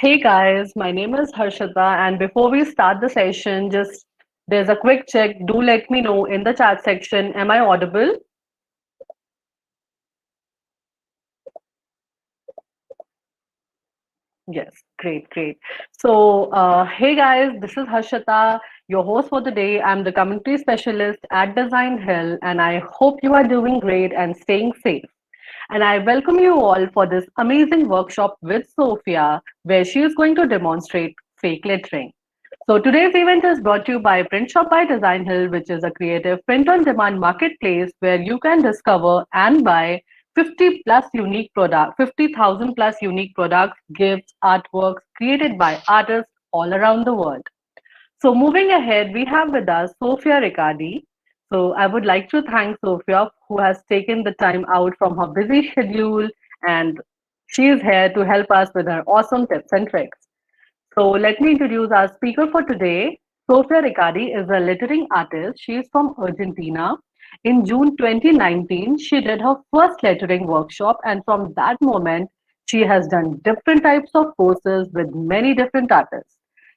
Hey guys, my name is Harshita, and before we start the session, just there's a quick check. Do let me know in the chat section. Am I audible? Yes, great, great. Hey guys, this is Harshita, your host for the day. I'm the community specialist at Designhill, and I hope you are doing great and staying safe. And I welcome you all for this amazing workshop with Sophia, where she is going to demonstrate fake lettering. So today's event is brought to you by Print Shop by Designhill, which is a creative print-on-demand marketplace where you can discover and buy 50,000 plus unique products, gifts, artworks created by artists all around the world. So moving ahead, we have with us Sofia Riccardi. So I would like to thank Sofia who has taken the time out from her busy schedule, and she is here to help us with her awesome tips and tricks. So let me introduce our speaker for today. Sofia Riccardi is a lettering artist. She is from Argentina. In June 2019, she did her first lettering workshop, and from that moment, she has done different types of courses with many different artists.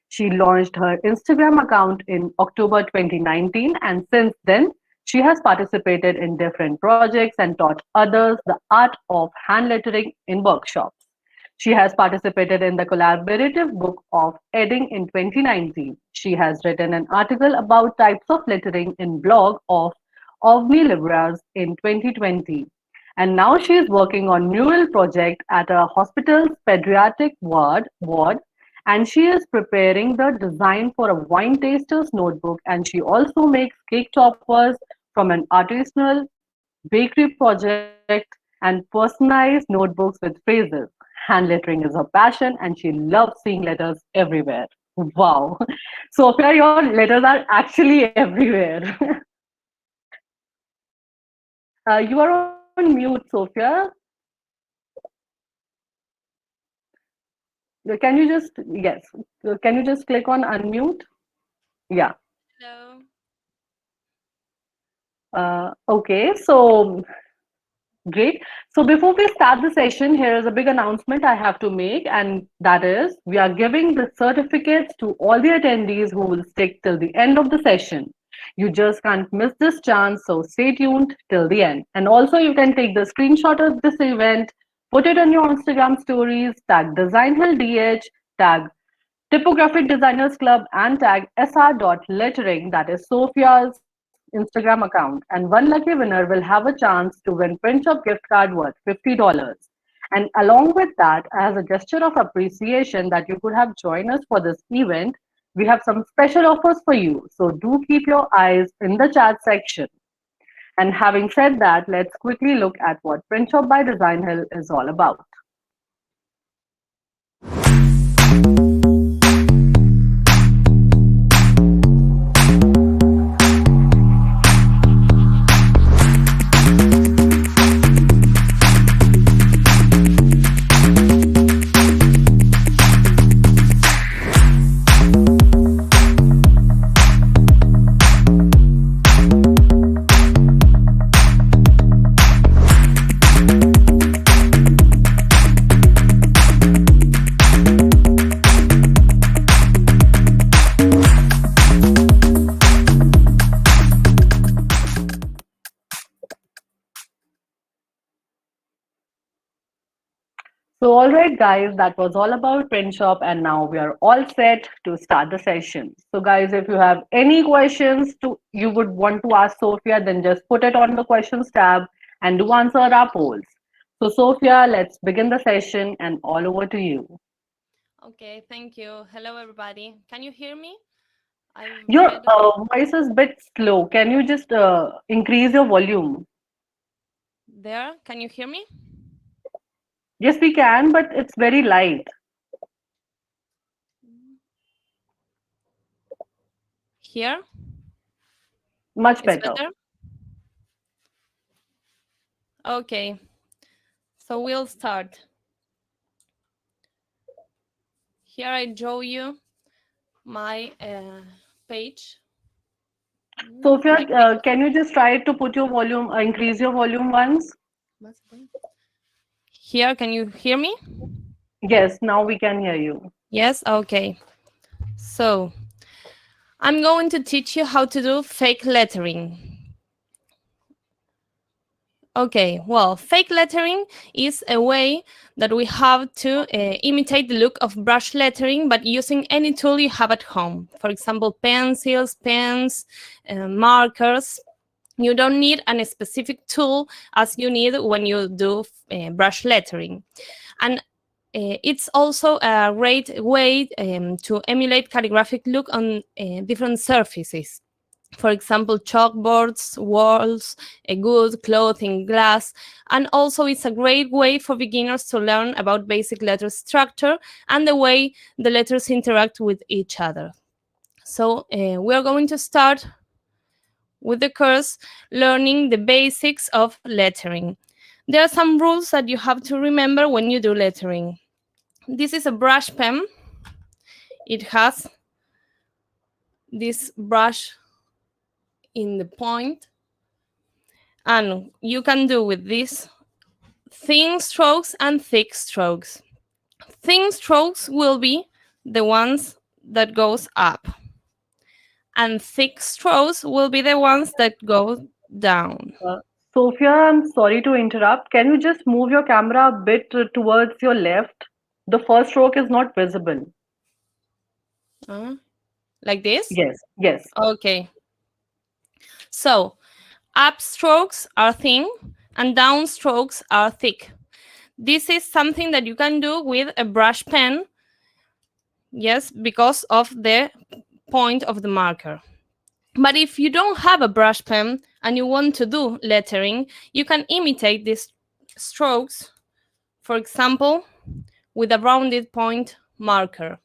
She launched her Instagram account in October 2019, and since then, she has participated in different projects and taught others the art of hand lettering in workshops. She has participated in the collaborative book of Edding in 2019. She has written an article about types of lettering in blog of Ovni Libras in 2020. And now she is working on mural project at a hospital's pediatric ward, and she is preparing the design for a wine taster's notebook, and she also makes cake toppers from an artisanal bakery project and personalized notebooks with phrases. Hand lettering is her passion, and she loves seeing letters everywhere. Wow. Sophia, your letters are actually everywhere. You are on mute, Sophia. Can you just, yes, can you just click on unmute? Yeah. Hello. Okay, so great. So before we start the session, here is a big announcement I have to make, and that is we are giving the certificates to all the attendees who will stick till the end of the session. You just can't miss this chance, so stay tuned till the end. And also, you can take the screenshot of this event, put it on your Instagram stories, tag DesignHillDH, tag Typographic Designers Club, and tag sr.lettering, that is Sophia's Instagram account. And one lucky winner will have a chance to win print shop gift card worth $50. And along with that, as a gesture of appreciation that you could have joined us for this event, we have some special offers for you. So do keep your eyes in the chat section. And having said that, let's quickly look at what Print Shop by Design Hill is all about. So, all right, guys, that was all about Print Shop, and now we are all set to start the session. So, guys, if you have any questions to you would want to ask Sophia, then just put it on the questions tab and do answer our polls. So, Sophia, let's begin the session, and all over to you. Okay, thank you. Hello, everybody. Can you hear me? I've Your read voice is a bit slow. Can you just increase your volume? there. Can you hear me? Yes, we can, but it's very light. Here? Much It's better. better? Okay, so we'll start. Here I draw you my page. Sophia, My page. can you just try to put your volume, increase your volume once? Here, can you hear me? Yes, now we can hear you. Yes? Okay. So, I'm going to teach you how to do fake lettering. Okay, well, fake lettering is a way that we have to imitate the look of brush lettering, but using any tool you have at home. For example, pencils, pens, markers. You don't need a specific tool as you need when you do brush lettering. And it's also a great way to emulate calligraphic look on different surfaces. For example, chalkboards, walls, a good clothing, glass, and also it's a great way for beginners to learn about basic letter structure and the way the letters interact with each other. So we are going to start with the course learning the basics of lettering. There are some rules that you have to remember when you do lettering. This is a brush pen. It has this brush in the point, and you can do with this thin strokes and thick strokes. Thin strokes will be the ones that goes up, and thick strokes will be the ones that go down. Uh, Sophia, I'm sorry to interrupt. Can you just move your camera a bit towards your left? The first stroke is not visible. Uh, like this. Yes, yes. Okay, so up strokes are thin and down strokes are thick. This is something that you can do with a brush pen, yes, because of the point of the marker. But if you don't have a brush pen and you want to do lettering, you can imitate these strokes, for example, with a rounded point marker.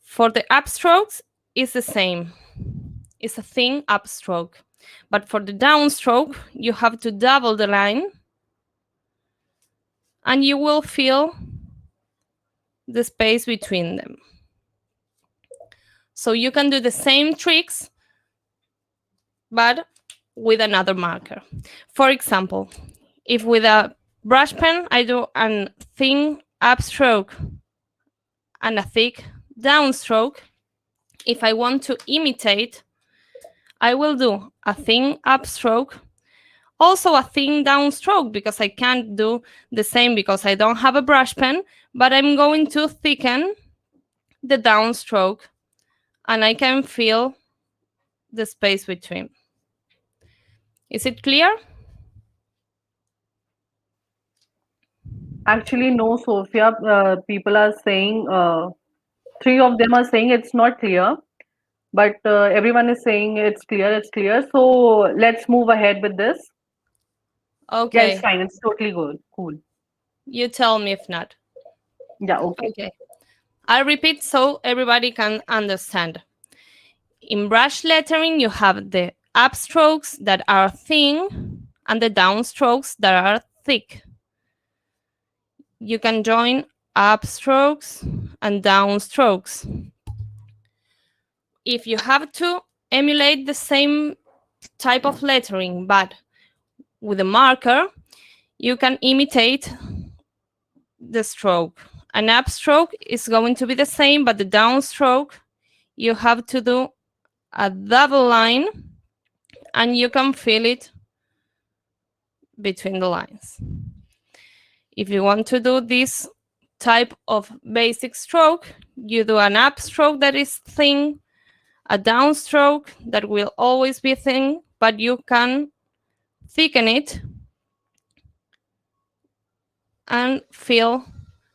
For the upstrokes, it's the same. It's a thin upstroke. But for the downstroke, you have to double the line and you will feel the space between them. So you can do the same tricks, but with another marker. For example, if with a brush pen I do a thin upstroke and a thick downstroke, if I want to imitate, I will do a thin upstroke, also a thin downstroke because I can't do the same because I don't have a brush pen, but I'm going to thicken the downstroke and I can feel the space between. Is it clear? Actually, no, Sophia. People are saying, three of them are saying it's not clear, but everyone is saying it's clear, it's clear. So let's move ahead with this. Yeah, it's Okay, fine. It's totally good. Cool. you tell me if not. Yeah, okay. Okay, I'll repeat so everybody can understand. In brush lettering, you have the upstrokes that are thin and the downstrokes that are thick. You can join upstrokes and downstrokes. If you have to emulate the same type of lettering but with a marker, you can imitate the stroke. An upstroke is going to be the same, but the downstroke, you have to do a double line and you can feel it between the lines. If you want to do this type of basic stroke, you do an upstroke that is thin, a downstroke that will always be thin, but you can thicken it and fill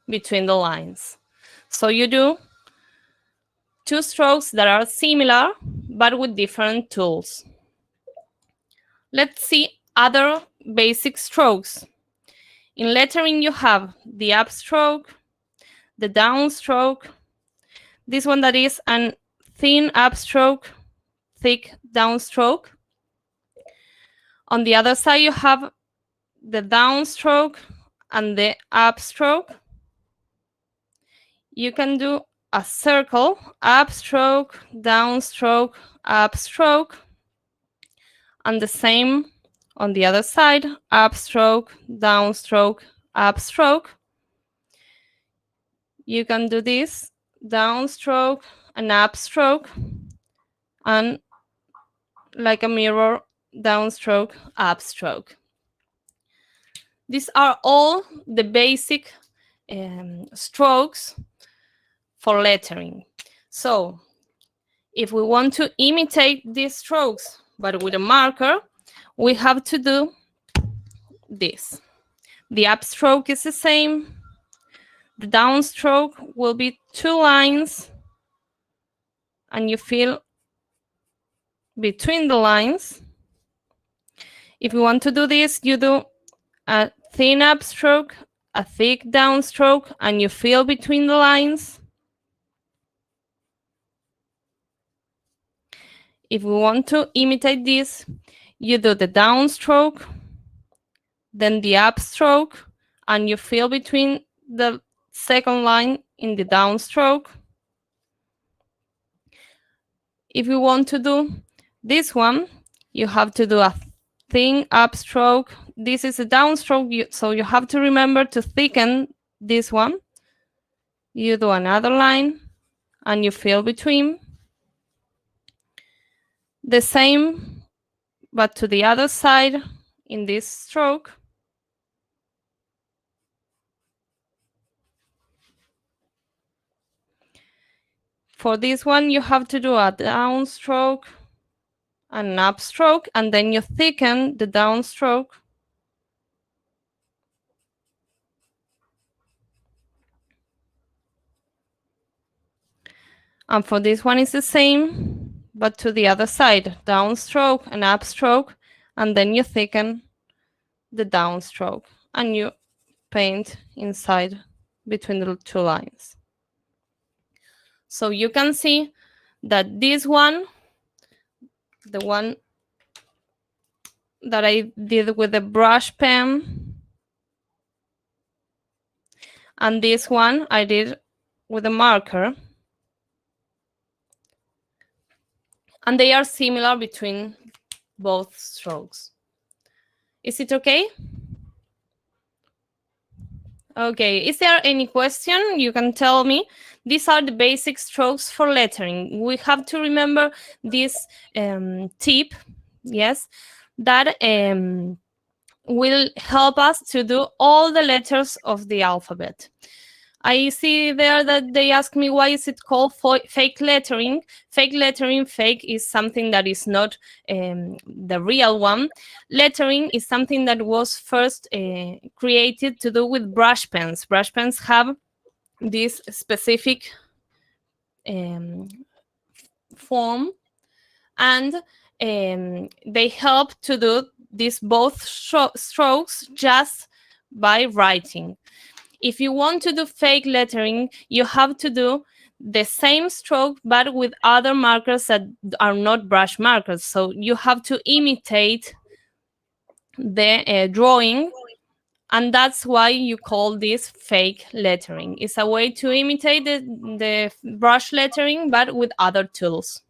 between the lines. So you do two strokes that are similar but with different tools. Let's see other basic strokes. In lettering, you have the upstroke, the downstroke, this one that is an thin upstroke, thick downstroke. On the other side, you have the downstroke and the upstroke. You can do a circle, upstroke, downstroke, upstroke, and the same on the other side, upstroke, downstroke, upstroke. you can do this downstroke, an upstroke, and like a mirror, downstroke, upstroke. These are all the basic strokes for lettering. So if we want to imitate these strokes, but with a marker, we have to do this. The upstroke is the same. The downstroke will be 2 lines, and you fill between the lines. If you want to do this, you do a thin upstroke, a thick downstroke, and you fill between the lines. If we want to imitate this, you do the downstroke, then the upstroke, and you fill between the second line in the downstroke. If you want to do this one, you have to do a thin upstroke. This is a downstroke, so you have to remember to thicken this one. You do another line, and you fill between. The same, but to the other side in this stroke. For this one, you have to do a downstroke, an upstroke, and then you thicken the downstroke. And for this one, it's the same, but to the other side, downstroke and upstroke, and then you thicken the downstroke, and you paint inside between the 2 lines. So you can see that this one, the one that I did with the brush pen, and this one I did with a marker, and they are similar between both strokes. Is it okay? Okay, is there any question? You can tell me. These are the basic strokes for lettering. We have to remember this tip, yes, that will help us to do all the letters of the alphabet. I see there that they ask me, why is it called fake lettering? Fake lettering, fake is something that is not the real one. Lettering is something that was first created to do with brush pens. Brush pens have this specific form, and they help to do these both strokes just by writing. If you want to do fake lettering, you have to do the same stroke but with other markers that are not brush markers. So you have to imitate the drawing, and that's why you call this fake lettering. It's a way to imitate the brush lettering but with other tools.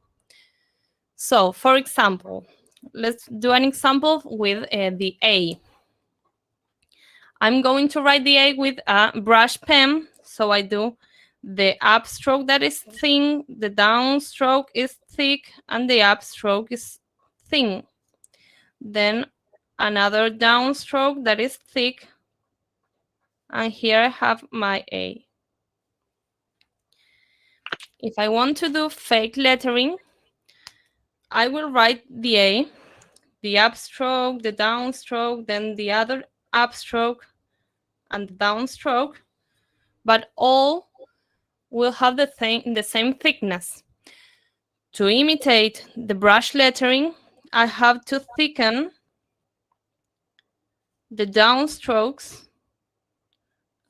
So, for example, let's do an example with the A. I'm going to write the A with a brush pen. So I do the upstroke that is thin, the downstroke is thick, and the upstroke is thin. Then another downstroke that is thick, and here I have my A. If I want to do fake lettering, I will write the A, the upstroke, the downstroke, then the other upstroke, and the downstroke, but all will have the same thickness. To imitate the brush lettering, I have to thicken the downstrokes.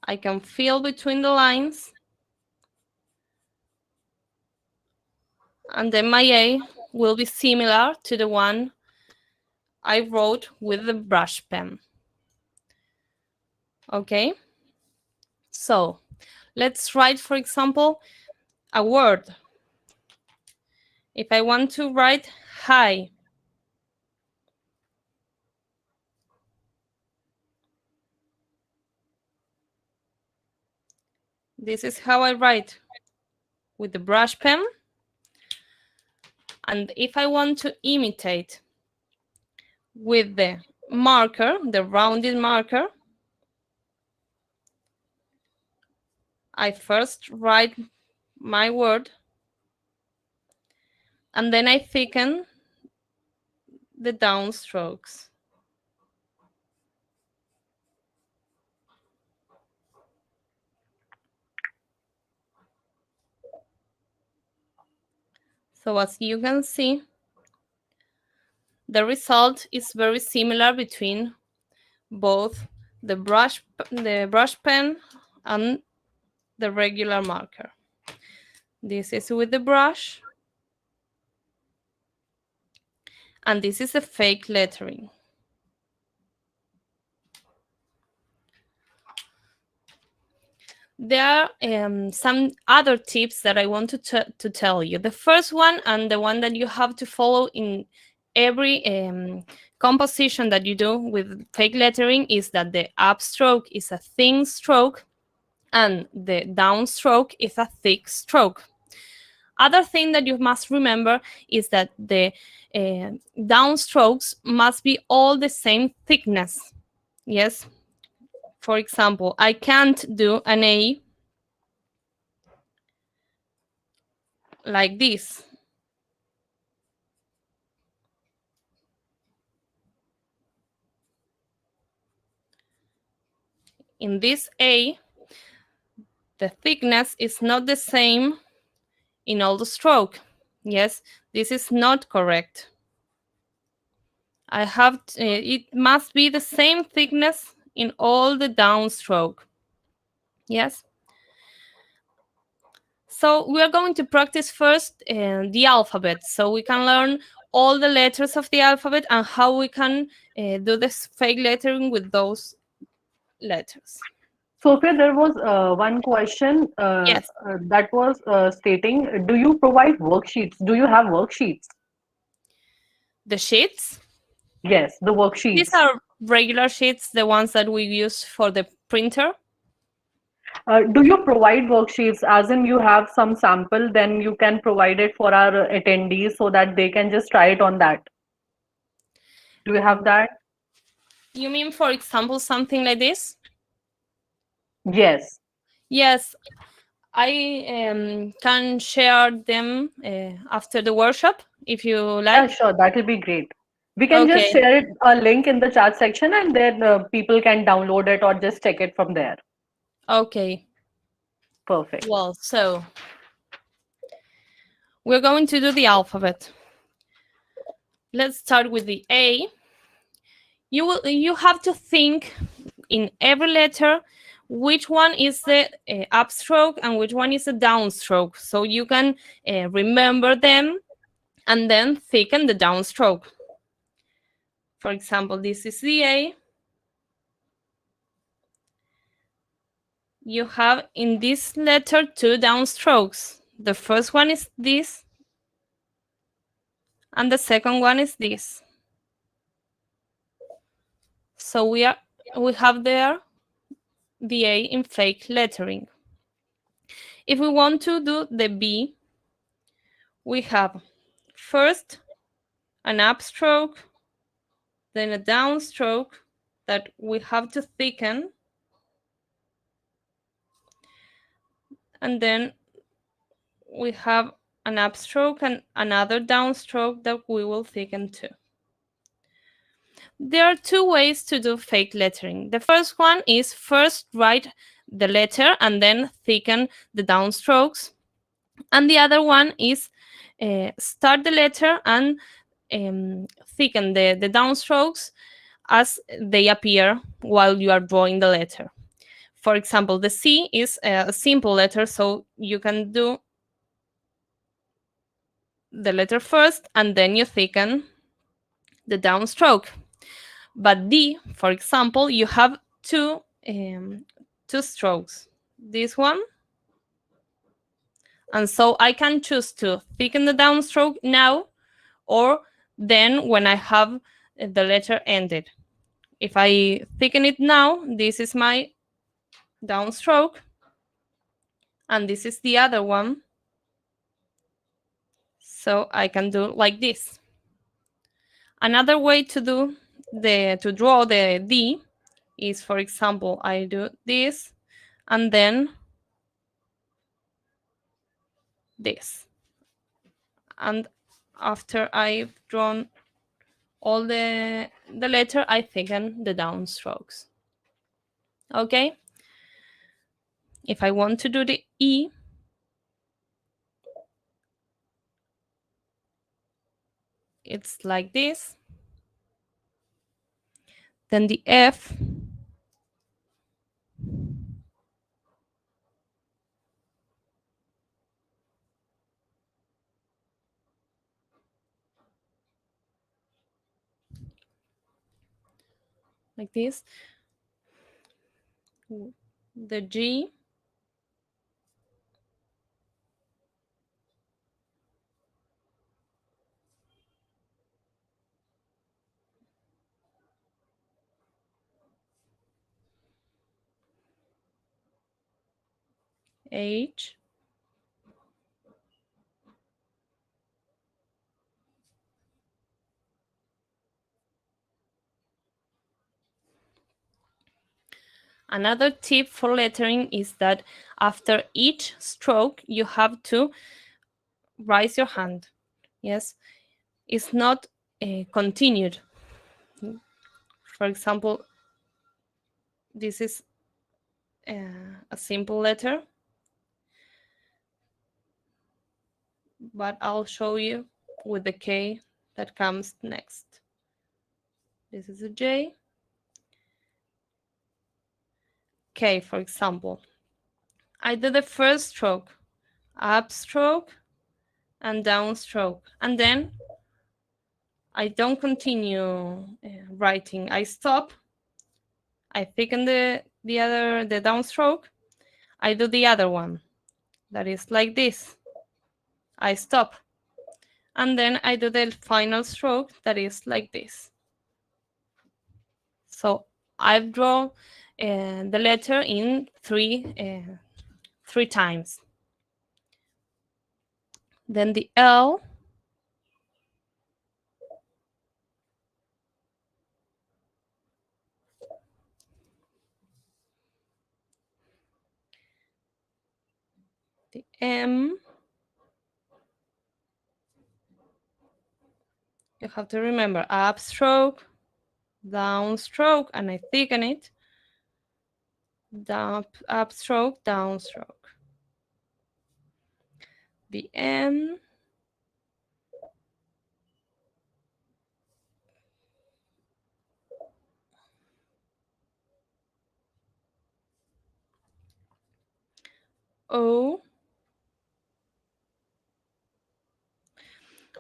I can fill between the lines, and then my A will be similar to the one I wrote with the brush pen. Okay? So let's write, for example, a word. If I want to write hi, This is how I write with the brush pen. And if I want to imitate with the marker, the rounded marker, I first write my word and then I thicken the downstrokes. So as you can see, the result is very similar between both the brush pen and the regular marker. This is with the brush, and this is a fake lettering. There are some other tips that I want to tell you. The first one, and the one that you have to follow in every composition that you do with fake lettering, is that the upstroke is a thin stroke and the downstroke is a thick stroke. Other thing that you must remember is that the downstrokes must be all the same thickness. Yes. For example, I can't do an A like this. In this A, the thickness is not the same in all the stroke. Yes, this is not correct. It must be the same thickness in all the downstroke. Yes. So we are going to practice first the alphabet, so we can learn all the letters of the alphabet and how we can do this fake lettering with those letters. Sophia, there was one question Yes, that was stating, do you provide worksheets? Do you have worksheets? the sheets. Yes, the These worksheets. are regular sheets, the ones that we use for the printer. Do you provide worksheets, as in you have some sample, then you can provide it for our attendees so that they can just try it on that? Do you have that? You mean, for example, something like this? Yes. Yes, I can share them after the workshop if you Yeah, like. sure. That will be great. We can just Okay, share it a link in the chat section and then people can download it or just check it from there. okay. Perfect. Well, so we're going to do the alphabet. Let's start with the A. You have to think in every letter which one is the upstroke and which one is the downstroke, so you can remember them and then thicken the downstroke. For example, this is the A. You have in this letter two downstrokes. The first one is this, and the second one is this. So we have there the A in fake lettering. If we want to do the B, we have first an upstroke, then a downstroke that we have to thicken, and then we have an upstroke and another downstroke that we will thicken too. There are two ways to do fake lettering. The first one is first write the letter and then thicken the downstrokes. And the other one is start the letter and thicken the downstrokes as they appear while you are drawing the letter. For example, the C is a simple letter, so you can do the letter first and then you thicken the downstroke. But D, for example, you have two strokes. This one, and so I can choose to thicken the downstroke now or then when I have the letter ended. If I thicken it now, this is my downstroke. and this is the other one. So I can do like this. Another way to draw the D is, for example, I do this and then this. And after I've drawn all the letter, I thicken the downstrokes. Okay? If I want to do the E, it's like this. Then the F, like this. The G, H, another tip for lettering is that after each stroke, you have to raise your hand. Yes, it's not continued. For example, this is a simple letter, but I'll show you with the K that comes next. This is a J. K, for example. I do the first stroke, upstroke and downstroke, and then I don't continue writing. I stop. I thicken the downstroke. I do the other one that is like this. I stop, and then I do the final stroke that is like this. So I've drawn the letter in three times. Then the L, the M. You have to remember upstroke, downstroke, and I thicken it. Down, upstroke, downstroke. The N, O.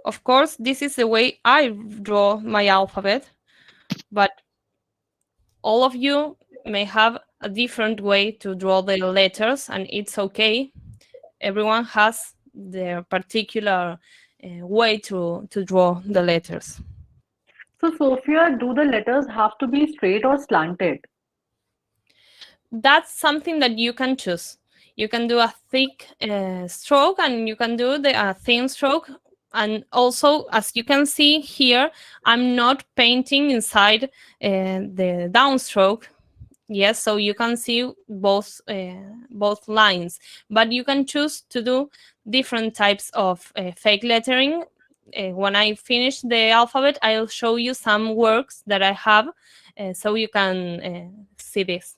Of course, this is the way I draw my alphabet, but all of you may have a different way to draw the letters, and it's okay. Everyone has their particular way to draw the letters. So, Sophia, do the letters have to be straight or slanted? That's something that you can choose. You can do a thick stroke and you can do the thin stroke. And also, as you can see here, I'm not painting inside the downstroke. Yes, so you can see both lines, but you can choose to do different types of fake lettering. When I finish the alphabet, I'll show you some works that I have, so you can see this.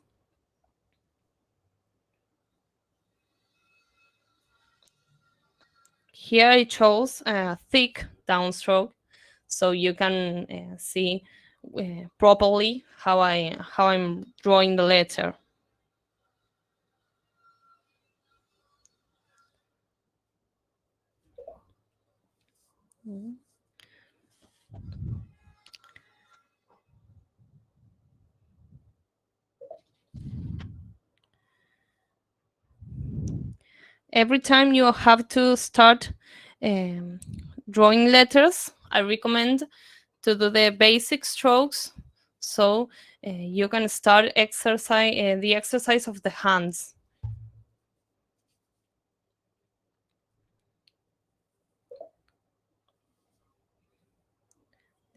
Here it shows a thick downstroke, so you can see properly how I'm drawing the letter. Every time you have to start um, drawing letters, I recommend to do the basic strokes, so you can start the exercise of the hands.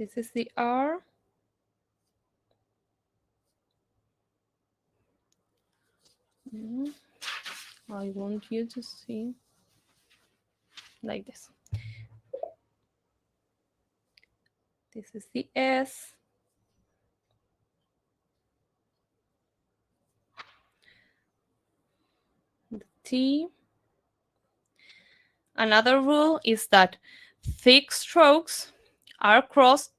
This is the R. Mm, I want you to see like this. This is the S. The T. Another rule is that thick strokes are crossed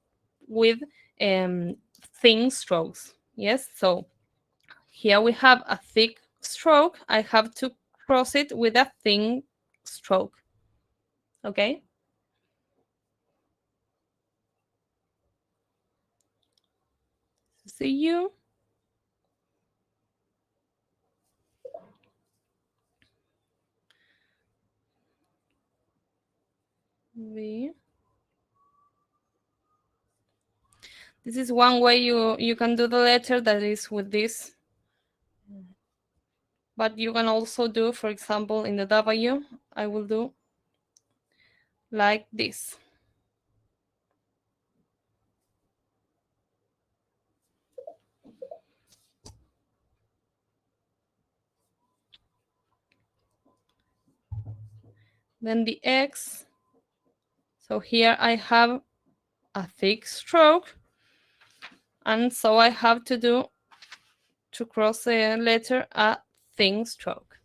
with thin strokes. Yes, so here we have a thick stroke. I have to cross it with a thin stroke. Okay? See you. V. This is one way you can do the letter, that is with this. But you can also do, for example, in the W, I will do like this. Then the X. So here I have a thick stroke, and so I have to do, to cross the letter, a thin stroke.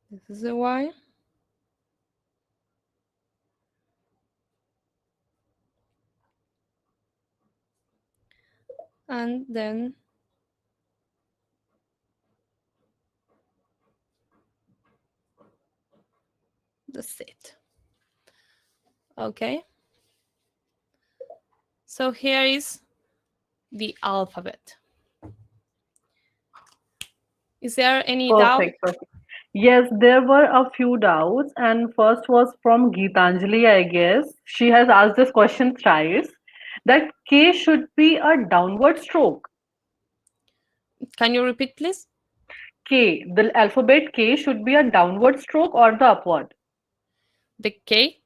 This is the Y. And then the Z. Okay. So here is the alphabet. Is there any doubt? Perfect. Perfect. Yes, there were a few doubts, and first was from Geetanjali, I guess. She has asked this question thrice, that K should be a downward stroke. Can you repeat, please? K, the alphabet K should be a downward stroke or the upward. The K.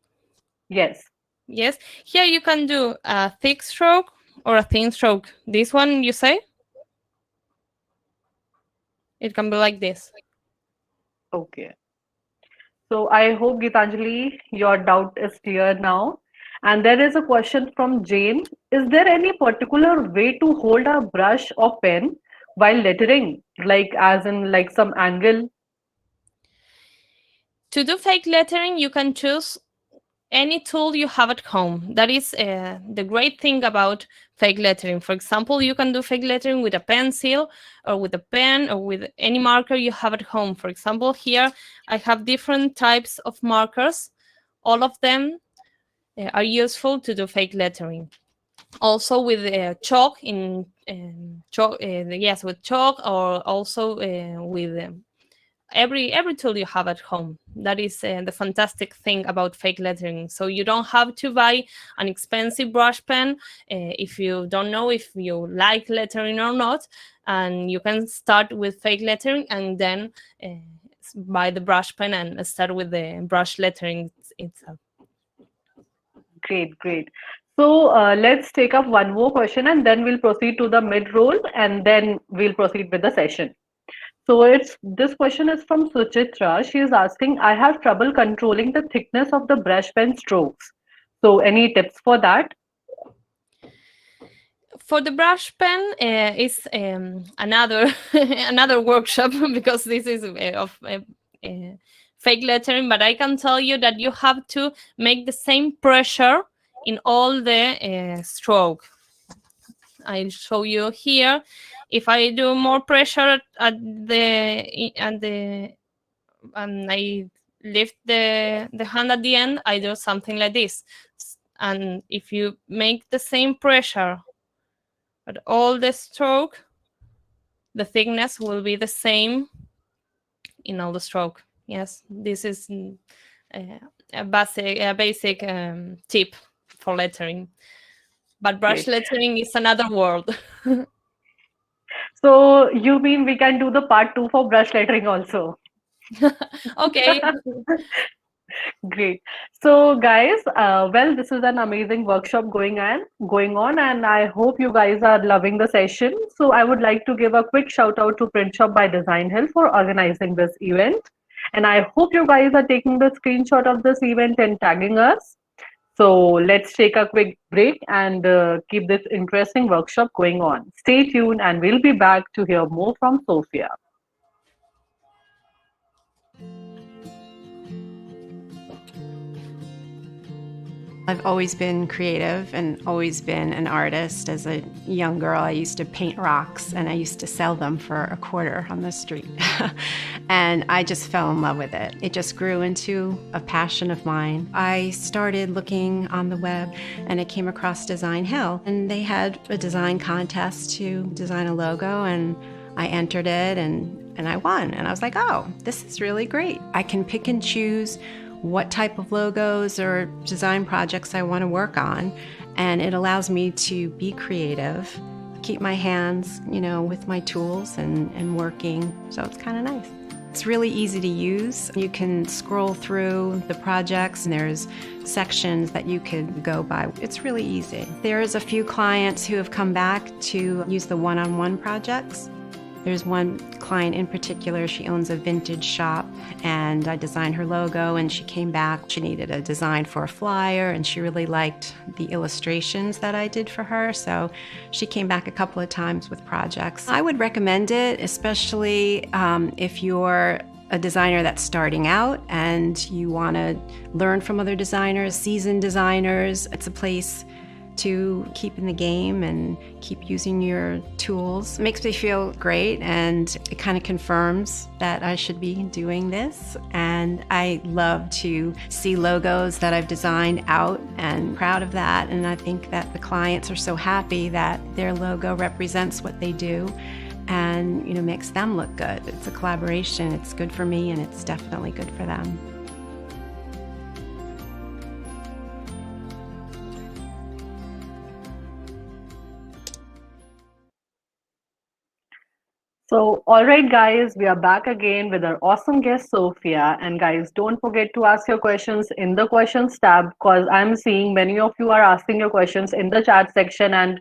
Yes. Yes. Here you can do a thick stroke or a thin stroke. This one, you say? It can be like this. Okay. So I hope, Geetanjali, your doubt is clear now. And there is a question from Jane. Is there any particular way to hold a brush or pen while lettering? Like as in like some angle? To do fake lettering, you can choose any tool you have at home. That is the great thing about fake lettering. For example, you can do fake lettering with a pencil or with a pen or with any marker you have at home. For example, here I have different types of markers. All of them are useful to do fake lettering. Also with chalk in chalk, yes, with chalk, or also with every tool you have at home. That is the fantastic thing about fake lettering. So you don't have to buy an expensive brush pen if you don't know if you like lettering or not, and you can start with fake lettering and then buy the brush pen and start with the brush lettering itself. Great, great. So let's take up one more question and then we'll proceed to the mid roll and then we'll proceed with the session. So it's this question is from Suchitra. She is asking, I have trouble controlling the thickness of the brush pen strokes. So any tips for that? For the brush pen is another another workshop because this is of fake lettering, but I can tell you that you have to make the same pressure in all the stroke. I'll show you here. If I do more pressure at the and I lift the hand at the end, I do something like this. And if you make the same pressure at all the stroke, the thickness will be the same in all the stroke. Yes, this is a basic tip for lettering. But brush Great. lettering is another world. So you mean we can do the part two for brush lettering also? Okay. Great. So, guys, well, this is an amazing workshop going on, and I hope you guys are loving the session. So, I would like to give a quick shout out to Print Shop by Designhill for organizing this event, and I hope you guys are taking the screenshot of this event and tagging us. So, let's take a quick break and keep this interesting workshop going on. Stay tuned, and we'll be back to hear more from Sophia. I've always been creative and always been an artist. As a young girl, I used to paint rocks and I used to sell them for a quarter on the street. And I just fell in love with it. It just grew into a passion of mine. I started looking on the web and I came across Designhill, and they had a design contest to design a logo, and I entered it and I won. And I was like, oh, this is really great. I can pick and choose what type of logos or design projects I want to work on. And it allows me to be creative, keep my hands, with my tools and working. So it's kind of nice. It's really easy to use. You can scroll through the projects and there's sections that you could go by. It's really easy. There's a few clients who have come back to use the one-on-one projects. There's one client in particular, she owns a vintage shop, and I designed her logo, and she came back. She needed a design for a flyer, and she really liked the illustrations that I did for her, so she came back a couple of times with projects. I would recommend it, especially if you're a designer that's starting out and you want to learn from other designers, seasoned designers. It's a place to keep in the game and keep using your tools. It makes me feel great, and it kind of confirms that I should be doing this. And I love to see logos that I've designed out and proud of that. And I think that the clients are so happy that their logo represents what they do and makes them look good. It's a collaboration. It's good for me, and it's definitely good for them. So, all right, guys, we are back again with our awesome guest, Sophia. And, guys, don't forget to ask your questions in the questions tab, because I'm seeing many of you are asking your questions in the chat section, and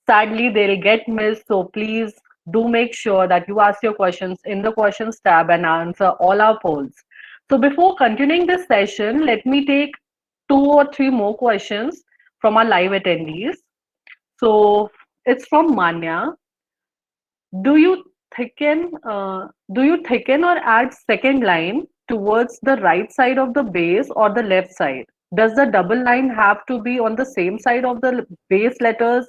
sadly, they'll get missed. So, please do make sure that you ask your questions in the questions tab and answer all our polls. So, before continuing this session, let me take two or three more questions from our live attendees. So, it's from Manya. Do you thicken or add second line towards the right side of the base or the left side? Does the double line have to be on the same side of the base letters?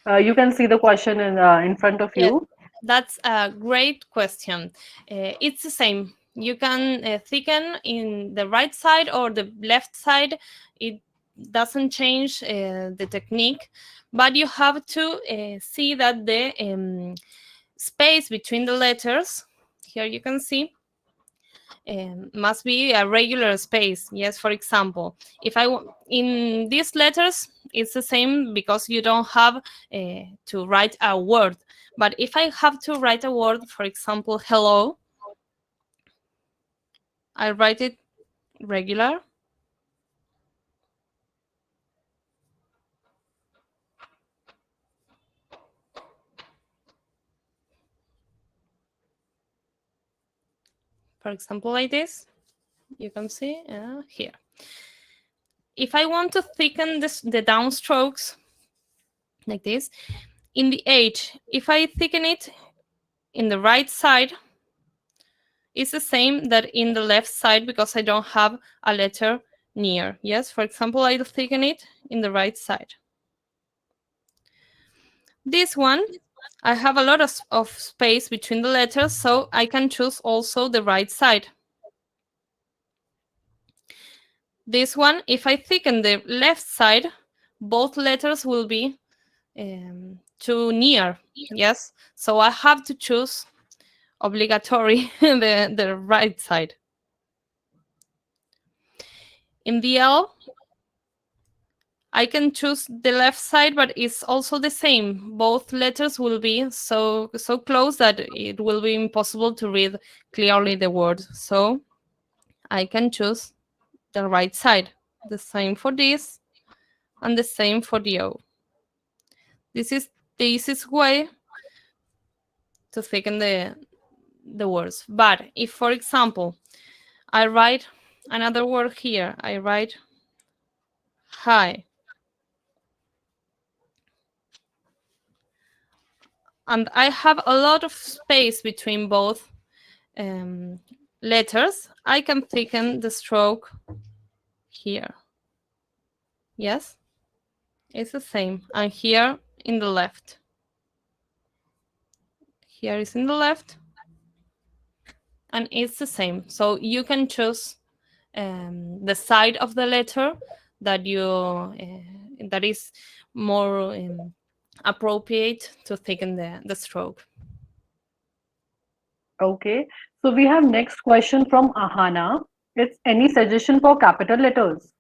You can see the question in front of Yes, you. that's a great question. It's the same. You can thicken in the right side or the left side. It doesn't change the technique, but you have to see that the space between the letters, here you can see, must be a regular space. Yes, for example, if in these letters, it's the same because you don't have to write a word. But if I have to write a word, for example, hello, I write it regular. For example, like this, you can see here. If I want to thicken the downstrokes like this, in the H, if I thicken it in the right side, it's the same that in the left side because I don't have a letter near. Yes, for example, I'll thicken it in the right side. This one, I have a lot of space between the letters, so I can choose also the right side. This one, if I thicken the left side, both letters will be too near. Yes, so I have to choose obligatory the right side. In the L, I can choose the left side, but it's also the same. Both letters will be so close that it will be impossible to read clearly the word. So I can choose the right side. The same for this, and the same for the O. This is the easiest way to thicken the words. But if, for example, I write another word here, I write hi, and I have a lot of space between both um, letters, I can thicken the stroke here. Yes, it's the same. And here in the left. Here is in the left, and it's the same. So you can choose the side of the letter that that is more appropriate to thicken the stroke. Okay. So we have next question from Ahana. It's any suggestion for capital letters?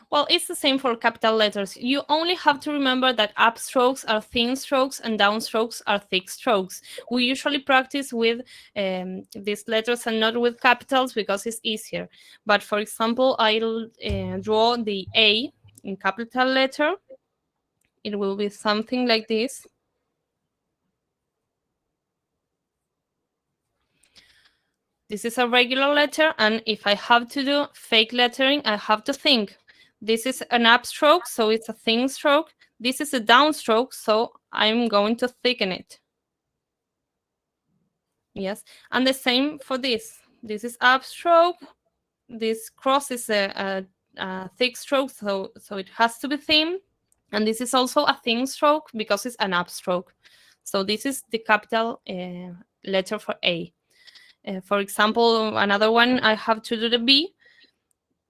Well, it's the same for capital letters. You only have to remember that upstrokes are thin strokes and downstrokes are thick strokes. We usually practice with these letters and not with capitals because it's easier. But for example, I'll draw the A in capital letter. It will be something like this. This is a regular letter, and if I have to do fake lettering, I have to think. This is an upstroke, so it's a thin stroke. This is a downstroke, so I'm going to thicken it. Yes, and the same for this. This is upstroke. This cross is a thick stroke, so it has to be thin. And this is also a thin stroke because it's an upstroke. So this is the capital letter for A. For example, another one, I have to do the B.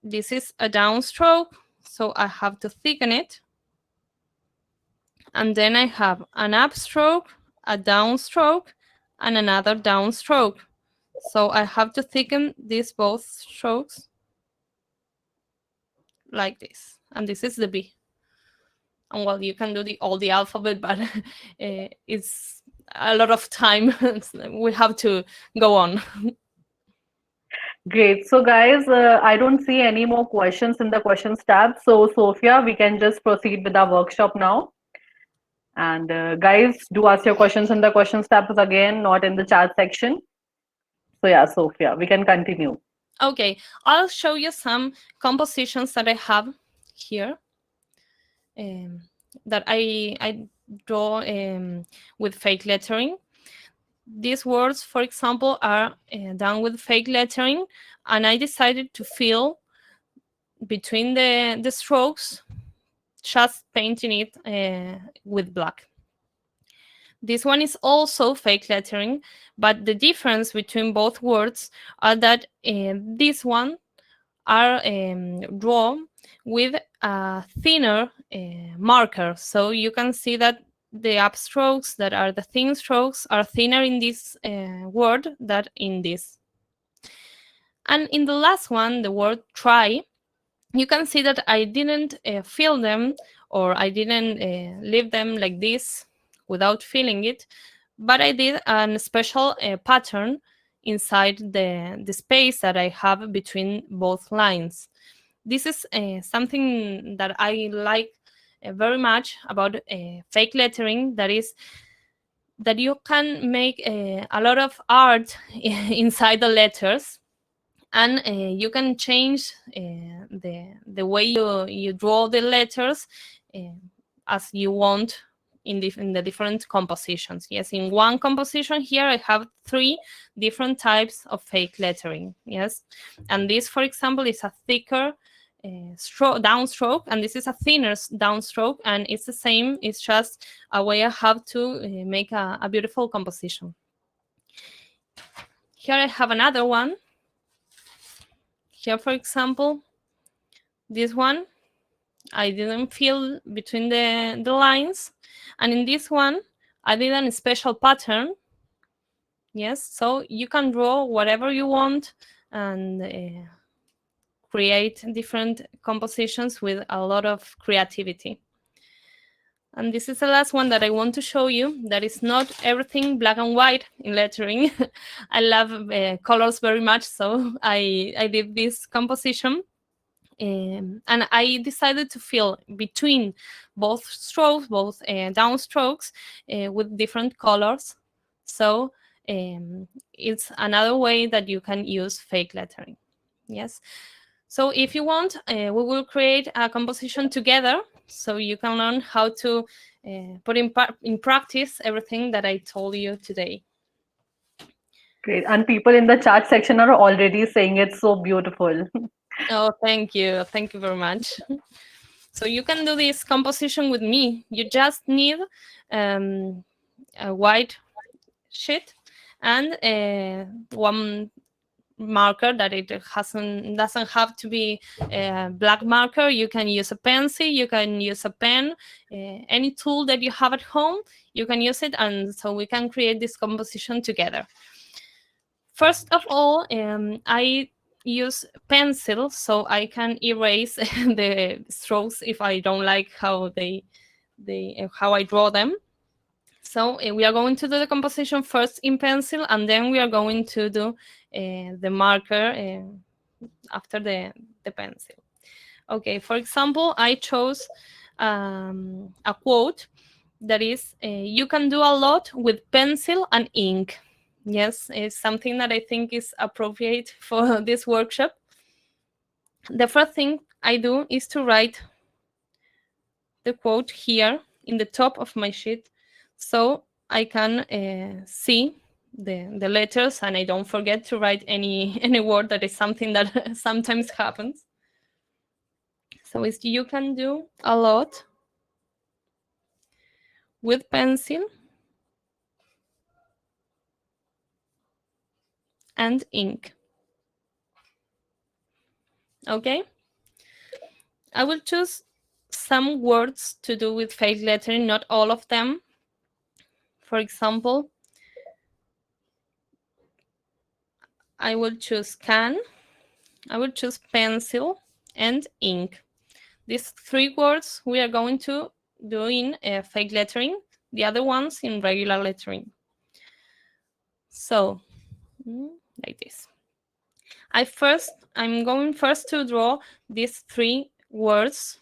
This is a downstroke, so I have to thicken it. And then I have an upstroke, a downstroke, and another downstroke. So I have to thicken these both strokes like this. And this is the B. And well, you can do all the alphabet, but it's a lot of time. We have to go on. Great. So, guys, I don't see any more questions in the questions tab. So, Sophia, we can just proceed with our workshop now. And guys, do ask your questions in the questions tab again, not in the chat section. So, yeah, Sophia, we can continue. Okay, I'll show you some compositions that I have here that I draw with fake lettering. These words, for example, are done with fake lettering, and I decided to fill between the strokes, just painting it with black. This one is also fake lettering, but the difference between both words are that this one are drawn with a thinner marker. So you can see that the upstrokes that are the thin strokes are thinner in this word than in this. And in the last one, the word try, you can see that I didn't fill them, or I didn't leave them like this without filling it, but I did a special pattern inside the space that I have between both lines. This is something that I like very much about fake lettering, that is that you can make a lot of art inside the letters, and you can change the way you draw the letters as you want in the different compositions. Yes, in one composition here I have 3 different types of fake lettering. Yes, and this, for example, is a thicker downstroke, and this is a thinner downstroke, and it's the same. It's just a way I have to make a beautiful composition. Here I have another one. Here, for example, this one, I didn't fill between the lines. And in this one, I did a special pattern. Yes, so you can draw whatever you want and create different compositions with a lot of creativity. And this is the last one that I want to show you. That is not everything black and white in lettering. I love colors very much, so I did this composition. And I decided to fill between both strokes, both downstrokes, with different colors. So it's another way that you can use fake lettering. Yes. So if you want, we will create a composition together so you can learn how to put in practice everything that I told you today. Great. And people in the chat section are already saying it's so beautiful. Oh, thank you. Thank you very much. So you can do this composition with me. You just need a white sheet and one marker that it doesn't have to be a black marker. You can use a pencil, you can use a pen, any tool that you have at home, you can use it, and so we can create this composition together. First of all, I use pencil so I can erase the strokes if I don't like how how I draw them. So we are going to do the composition first in pencil, and then we are going to do the marker after the pencil. Okay, for example, I chose a quote that is, you can do a lot with pencil and ink. Yes, it's something that I think is appropriate for this workshop. The first thing I do is to write the quote here in the top of my sheet so I can see the letters and I don't forget to write any word. That is something that sometimes happens. So it's, you can do a lot with pencil and ink. Okay, I will choose some words to do with fake lettering, not all of them. For example, I will choose can, I will choose pencil and ink. These three words we are going to do in fake lettering, the other ones in regular lettering. So, like this. I'm going first to draw these three words.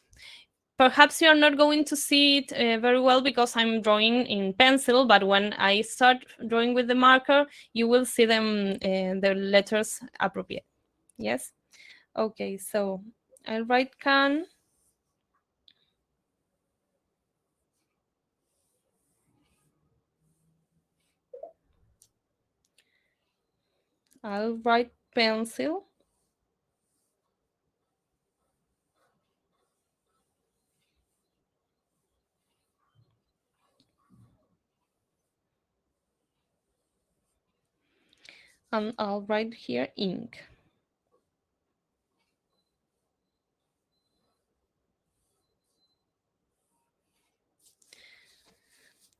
Perhaps you're not going to see it very well because I'm drawing in pencil, but when I start drawing with the marker, you will see them, the letters appropriate. Yes? Okay, so I'll write can. I'll write pencil. And I'll write here ink.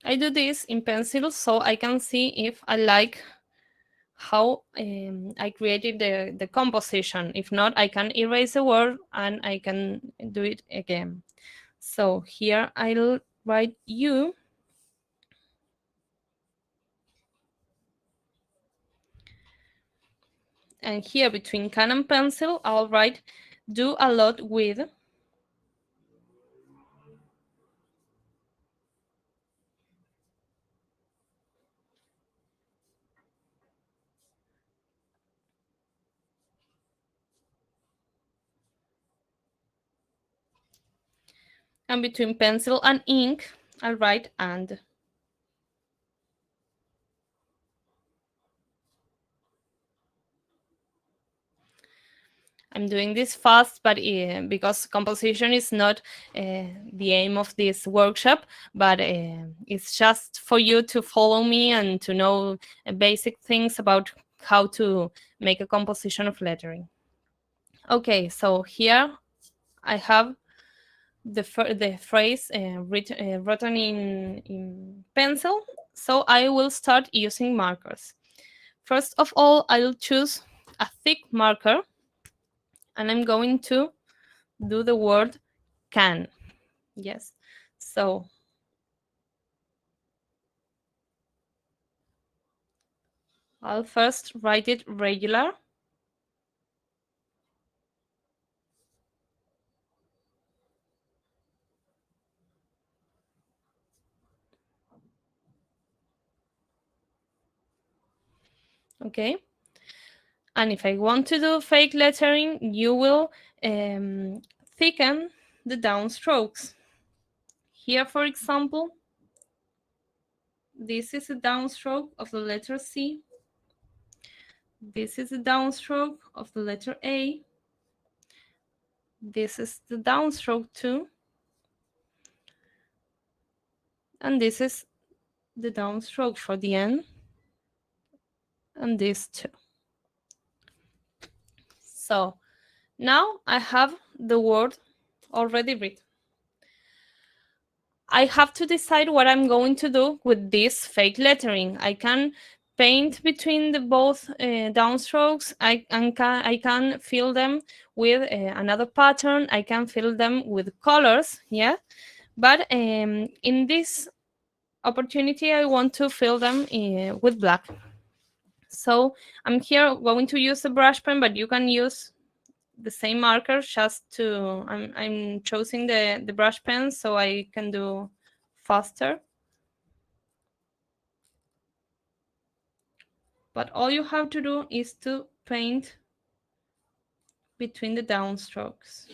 I do this in pencil so I can see if I like how I created the composition. If not, I can erase the word and I can do it again. So here I'll write you. And here between can and pencil, I'll write do a lot with. And between pencil and ink, I'll write and. I'm doing this fast, but because composition is not the aim of this workshop, but it's just for you to follow me and to know basic things about how to make a composition of lettering. Okay, so here I have the phrase written in pencil, so I will start using markers. First of all, I'll choose a thick marker. and I'm going to do the word can. Yes. So I'll first write it regular. Okay. And if I want to do fake lettering, you will thicken the downstrokes. Here, for example, this is a downstroke of the letter C. This is a downstroke of the letter A. This is the downstroke too. And this is the downstroke for the N. And this too. So now I have the word already written. I have to decide what I'm going to do with this fake lettering. I can paint between the both downstrokes. I can fill them with another pattern. I can fill them with colors, yeah. But in this opportunity, I want to fill them with black. So I'm here going to use a brush pen, but you can use the same marker just to, I'm choosing the brush pen so I can do faster. But all you have to do is to paint between the downstrokes.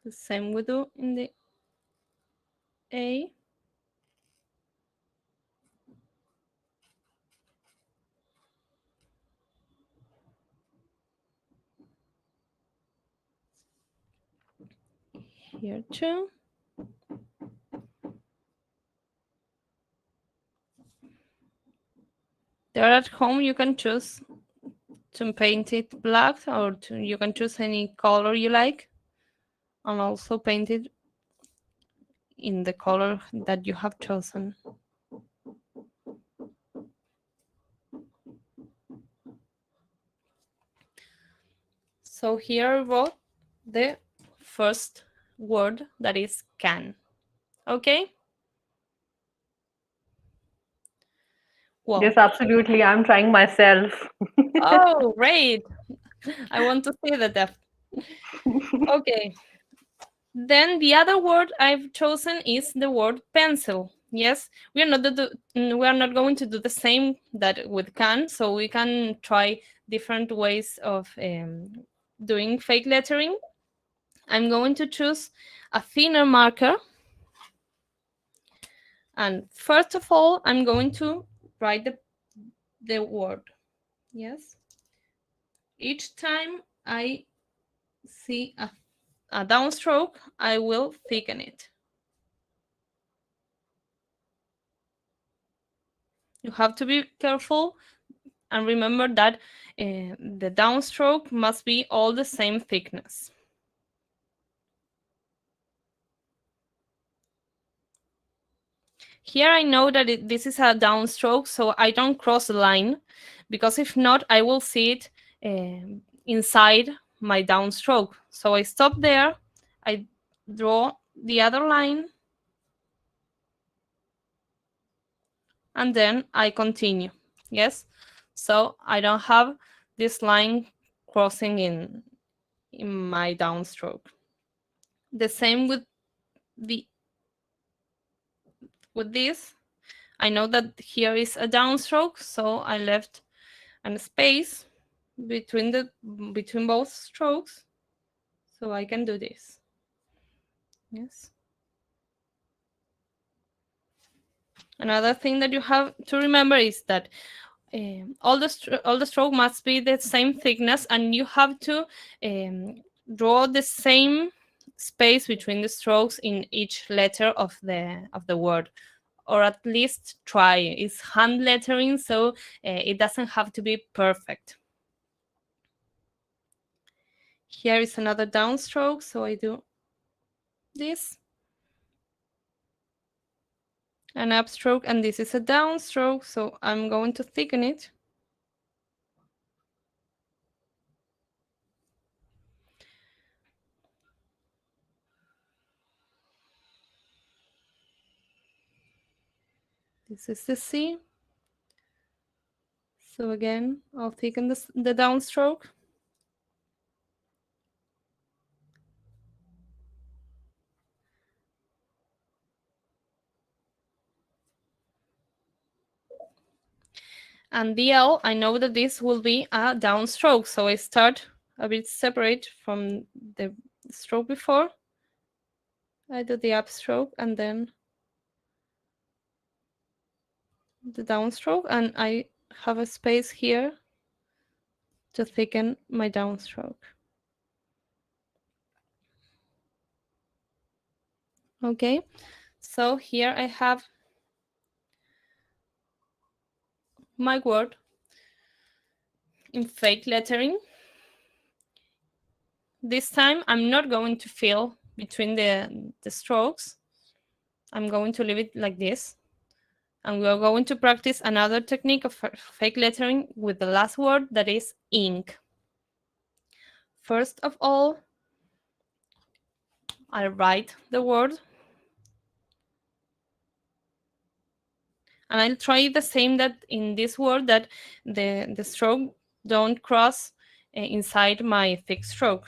The same we do in the A. Here too. There at home you can choose to paint it black, or you can choose any color you like, and also paint it in the color that you have chosen. So here I wrote the first word, that is can. Okay? Well, Yes, absolutely. I'm trying myself. oh, great. I want to see the depth. Okay. Then the other word I've chosen is the word pencil. Yes, we are not going to do the same that with can, so we can try different ways of doing fake lettering. I'm going to choose a thinner marker, and first of all, I'm going to write the word. Yes. Each time I see a downstroke, I will thicken it. You have to be careful and remember that the downstroke must be all the same thickness. Here I know that this is a downstroke, so I don't cross the line, because if not, I will see it inside my downstroke. So I stop there, I draw the other line, and then I continue. Yes, so I don't have this line crossing in my downstroke. The same with this. I know that here is a downstroke, so I left a space between both strokes, so I can do this. Yes. Another thing that you have to remember is that all the stroke must be the same thickness, and you have to draw the same space between the strokes in each letter of the word, or at least try. It's hand lettering, so it doesn't have to be perfect. Here is another downstroke, so I do this. an upstroke, and this is a downstroke, so I'm going to thicken it. This is the C. So again, I'll thicken the downstroke. And the L, I know that this will be a downstroke, so I start a bit separate from the stroke before. I do the upstroke and then the downstroke, and I have a space here to thicken my downstroke. Okay, so here I have my word in fake lettering. This time I'm not going to fill between the strokes. I'm going to leave it like this. And we are going to practice another technique of fake lettering with the last word, that is ink. First of all, I write the word. And I'll try the same that in this word, that the stroke don't cross inside my thick stroke.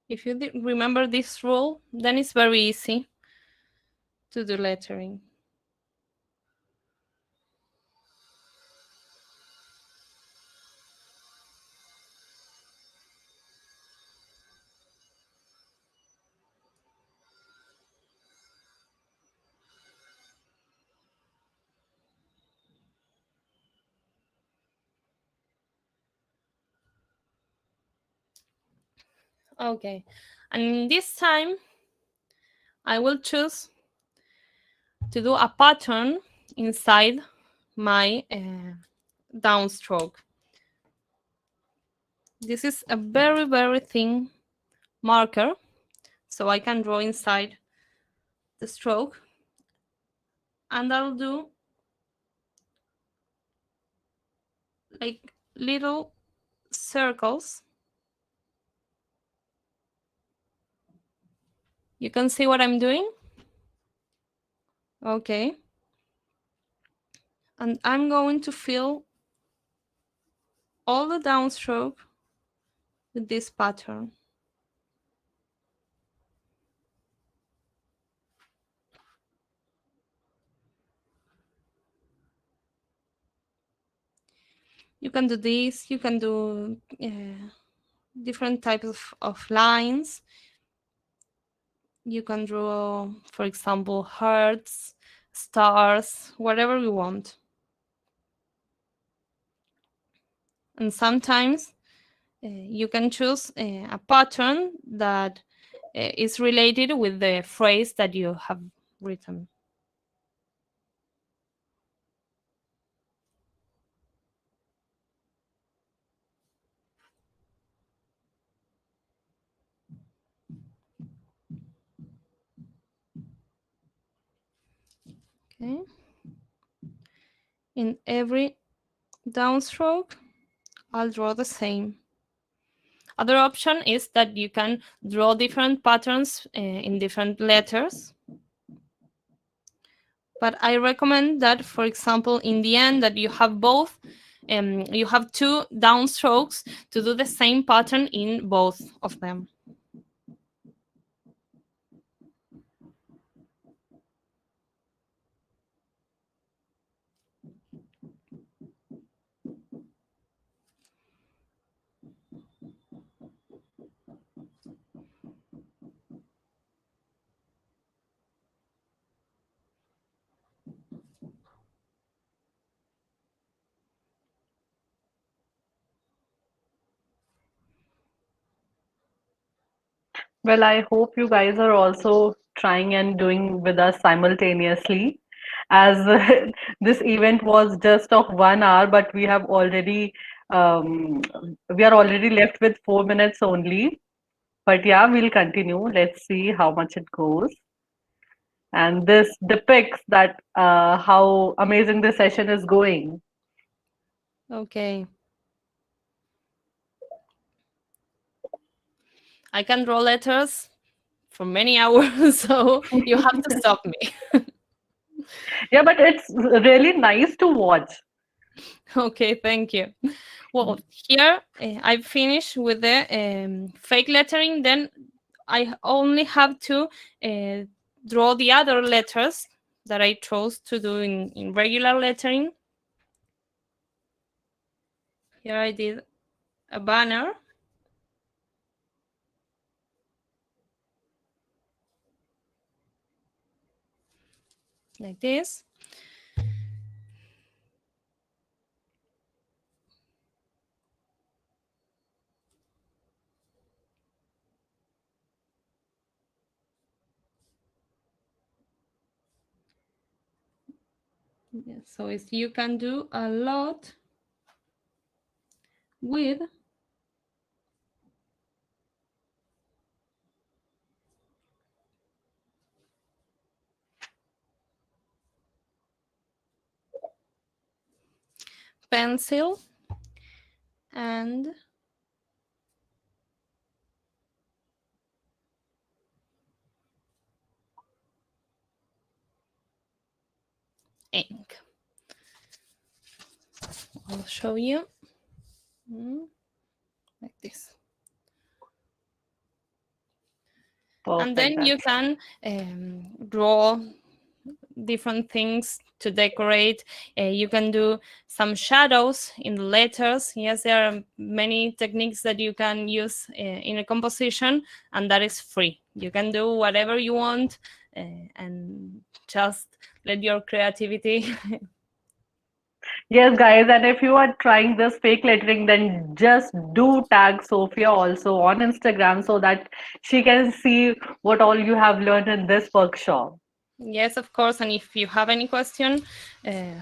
If you remember this rule, then it's very easy to do lettering. Okay, and this time I will choose to do a pattern inside my downstroke. This is a very, very thin marker, so I can draw inside the stroke, and I'll do like little circles. You can see what I'm doing? Okay. And I'm going to fill all the downstroke with this pattern. You can do this, you can do different types of lines. You can draw, for example, hearts, stars, whatever you want. And sometimes you can choose a pattern that is related with the phrase that you have written. Okay. In every downstroke, I'll draw the same. Other option is that you can draw different patterns in different letters. But I recommend that, for example, in the end, that you have both, you have two downstrokes to do the same pattern in both of them. Well, I hope you guys are also trying and doing with us simultaneously, as this event was just of 1 hour, but um, we are already left with 4 minutes only. But yeah, we'll continue. Let's see how much it goes. And this depicts that how amazing this session is going. Okay. I can draw letters for many hours, so you have to stop me. Yeah, but it's really nice to watch. Okay, thank you. Well, here I finished with the fake lettering. Then I only have to uh, draw the other letters that I chose to do in regular lettering. Here I did a banner like this. Yeah, so it's, you can do a lot with pencil and ink. I'll show you. Like this. And Perfect. then you That's can draw different things to decorate. You can do some shadows in the letters. Yes, there are many techniques that you can use in a composition, and that is free. You can do whatever you want and just let your creativity. yes, guys, and if you are trying this fake lettering, then just do tag Sophia also on Instagram so that she can see what all you have learned in this workshop. Yes, of course. And if you have any question uh,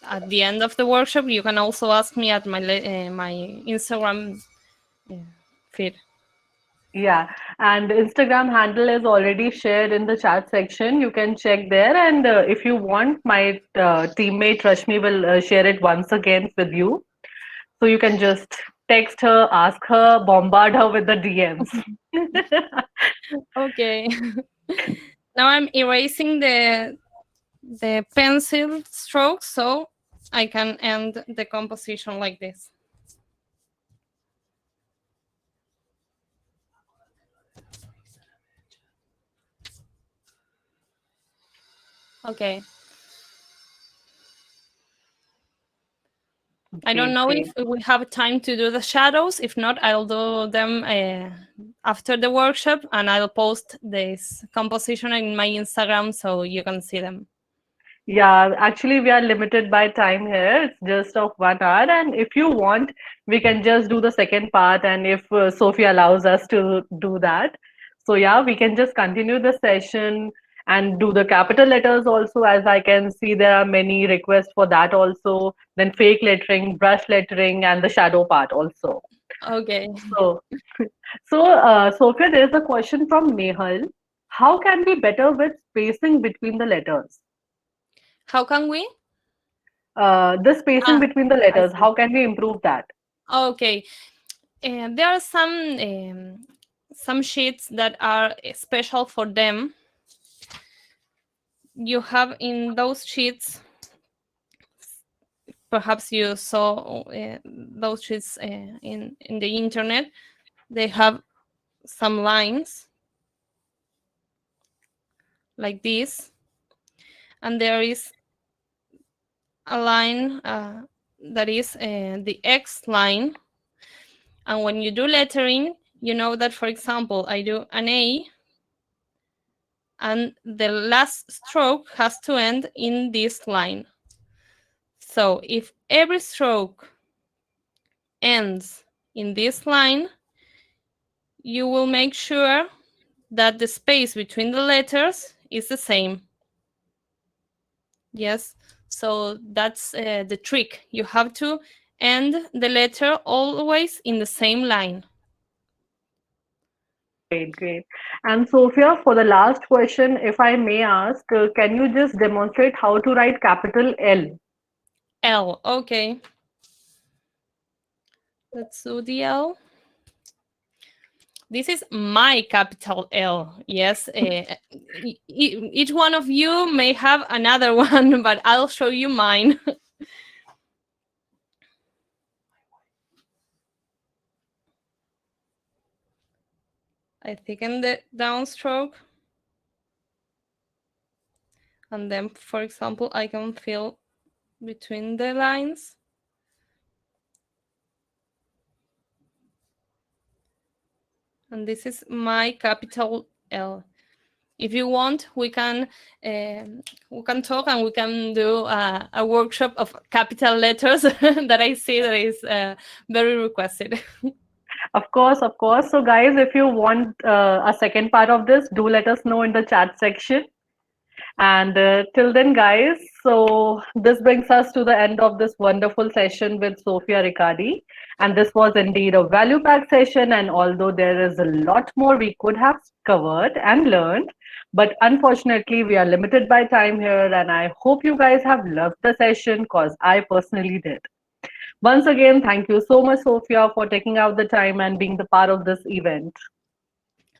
at the end of the workshop, you can also ask me at my Instagram uh, feed. Yeah, and Instagram handle is already shared in the chat section. You can check there, and if you want, my teammate Rashmi will share it once again with you. So you can just text her, ask her, bombard her with the DMs. Okay. Now I'm erasing the pencil strokes so I can end the composition like this. Okay. I don't Great, know great. if we have time to do the shadows. If not, I'll do them after the workshop and I'll post this composition in my Instagram so you can see them. Yeah, actually, we are limited by time here. It's just of 1 hour, and if you want, we can just do the second part. And if Sophie allows us to do that, so yeah, we can just continue the session and do the capital letters also. As I can see, there are many requests for that also. Then fake lettering, brush lettering, and the shadow part also. Okay. So, Sophia, there is a question from Nehal. How can we better with spacing between the letters? How can we? The spacing Ah, between the I letters, see. how can we improve that? Okay. There are some sheets that are special for them. You have in those sheets, perhaps you saw those sheets in the internet. They have some lines like this, and there is a line that is the X line. And when you do lettering, you know that, for example, I do an A, and the last stroke has to end in this line. So if every stroke ends in this line, you will make sure that the space between the letters is the same. Yes, so that's the trick. You have to end the letter always in the same line. Great, great. And Sophia, for the last question, if I may ask, can you just demonstrate how to write capital L? L, okay. Let's do the L. This is my capital L. Yes, each one of you may have another one, but I'll show you mine. I thicken the downstroke. And then, for example, I can fill between the lines. And this is my capital L. If you want, we can talk and we can do a workshop of capital letters that I see that is very requested. Of course, of course. So, guys, if you want a second part of this, do let us know in the chat section. And till then, guys, so this brings us to the end of this wonderful session with Sofia Riccardi. And this was indeed a value packed session. And although there is a lot more we could have covered and learned, but unfortunately, we are limited by time here. And I hope you guys have loved the session because I personally did. Once again, thank you so much, Sophia, for taking out the time and being the part of this event.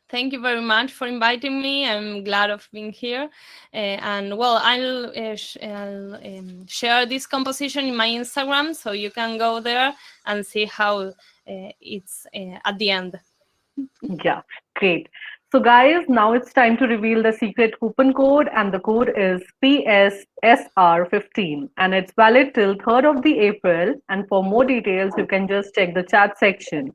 Thank you very much for inviting me. I'm glad of being here. And well, I'll share this composition in my Instagram, so you can go there and see how it's at the end. Yeah, great. So guys, now it's time to reveal the secret coupon code, and the code is PSSR15 and it's valid till 3rd of the April. And for more details, you can just check the chat section.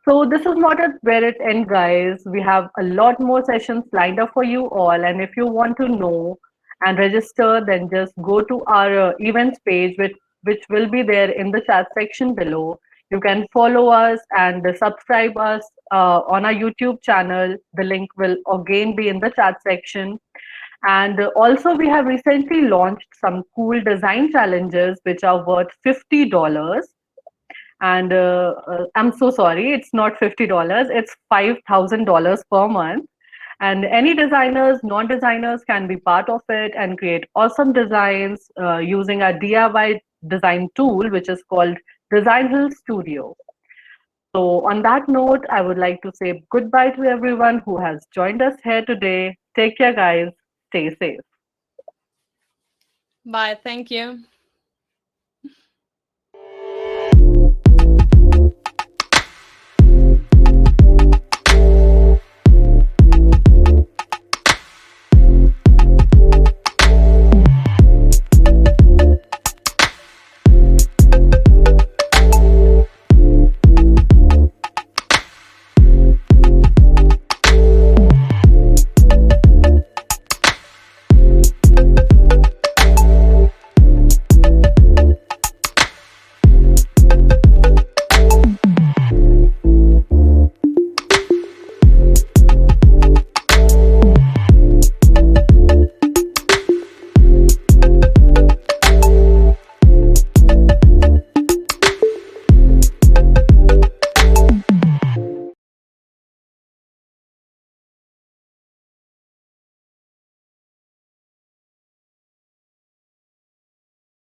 So this is not where it ends, guys. We have a lot more sessions lined up for you all. And if you want to know and register, then just go to our events page, which will be there in the chat section below. You can follow us and subscribe us on our YouTube channel. The link will again be in the chat section. And also, we have recently launched some cool design challenges which are worth $50. And I'm so sorry, it's not $50, it's $5,000 per month. And any designers, non-designers can be part of it and create awesome designs using a DIY design tool, which is called Designhill Studio. So on that note, I would like to say goodbye to everyone who has joined us here today. Take care, guys. Stay safe. Bye. Thank you.